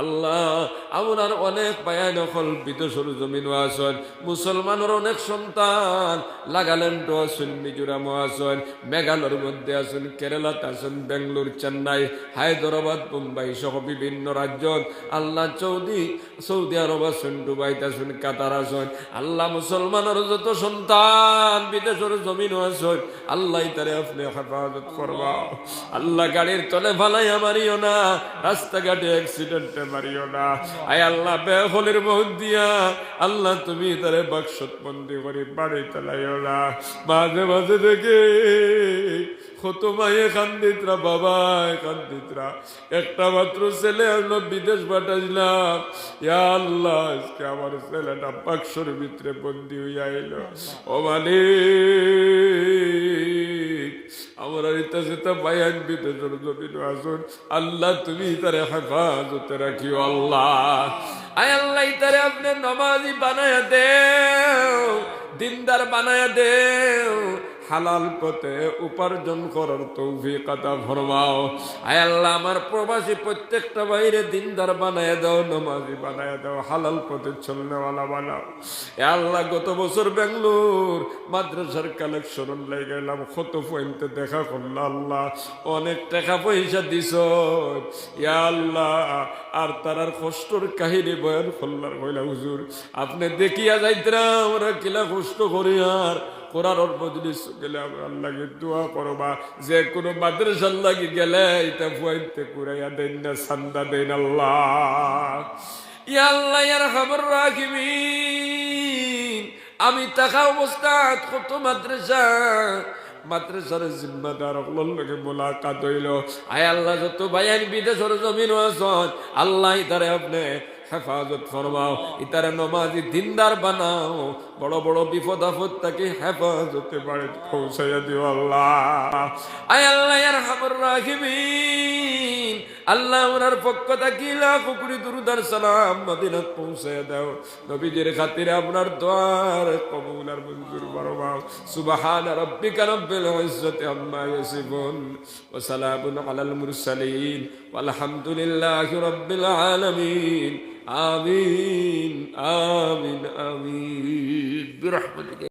আল্লাহ আপনার অনেক পায়া নকল বিদেশের জমিনও আছেন, মুসলমানের অনেক সন্তান নাগাল্যান্ডও আছেন, মিজোরামও আছেন, মেঘালয়ের মধ্যে আছেন, কেরালাতে আছেন, বেঙ্গলোর, চেন্নাই, হায়দ্রাবাদ, মুম্বাই সহ বিভিন্ন রাজ্যত আল্লাহ সৌদি আরব আছেন, দুবাইতে আছেন, কাতার আছেন। আল্লাহ মুসলমানের যত সন্তান বিদেশের জমিনও আছেন, আল্লাহ তারে আপনি হেফাজত করবা। আল্লাহ গাড়ির তলে ফালাইয়া মারিও না, রাস্তাঘাটে অ্যাক্সিডেন্টে মারিও না। আয় আল্লাহ বেহলের মহুদ দিয়া আল্লাহ তুমি তারে বাক্সত বন্দি করে বাড়ি চালাইও না। মাঝে মাঝে দেখে কত মায়ে কান্দিতরা, বাবায় কান্দিতরা, একটা মাত্র ছেলে হলো বিদেশ পাঠাইলাম, ইয়া আল্লাহ আজকে আমার ছেলেটা বাক্সর ভিতরে বন্দি হইয়া আইল। ও মালিক আমরা ইতা সেটা বায়ান বিদেশের জমিন আসুন, আল্লাহ তুমি তারে হেফাজতে রাখিও। আল্লাহ আয় আল্লাহ তারে আপনি নমাজি বানায়া দেও, দিনদার বানায়া দেও, হালাল পথে উপার্জন করার তৌফিক আতা ফরমাও। আয় আল্লাহ আমার প্রবাসী প্রত্যেকটা বাইরে দিনদার বানায় দাও, নামাজি বানায় দাও, হালাল পথে চলনেওয়ালা বানাও। এ আল্লাহ গত বছর বেঙ্গলোর মাদ্রাসার কালেকশন লাই গেলাম, কত পয়েন্টে দেখা করলো আল্লাহ, অনেক টাকা পয়সা দিছ ইয়া আল্লাহ। আর তারার কষ্টর কাহিনী বয়ান করলার কইলা হুজুর আপনি দেখিয়া যাইতরা আমরা কিলা কষ্ট করি। আর কোরআনের মজলিস গেলে আমরা আল্লাহকে দোয়া করবা, যে কোনো মাদ্রাসার লাগি গেলে এটা পয়েন্টে কুরাইয়া দেন না, চান্দা দেন আল্লাহ। ইয়া আল্লাহ ইয়া আরহামুর রাহিমিন, আমি থাকা অবস্থায় কত মাদ্রাসার জিম্মাদার লগে মোলাকাত হইল। আয় আল্লাহ যত বায়ান বিদেশের জমিন আছেন আল্লাহ ইতারে আপনি হেফাজত ফরমাও, ইতারে নমাজি দিনদার বানাও, বড় বড় বিপদ আপদ তাকে হেফাজতে বাড়ি পৌঁছাইয়া দিও আল্লাহ। আয় আল্লাহ ইয়া আরহামুর রাহিমিন, আল্লাহ ওনার পক্ষ থেকে লাখ কোটি দুরূদ আর সালাম মদিনাত পৌঁছাইয়া দাও। নবীজির খাতিরে আপনার দোয়ার কবুল আর মঞ্জুর ফরমাও। সুবহান রাব্বিকা রাব্বিল ইজ্জাতি আম্মা ইয়াসিফুন ওয়া সালামুন আলাল মুরসালিন ওয়ালহামদুলিল্লাহি রাব্বিল আলামিন। আমিন আমিন আমিন বিরহমাতিকা।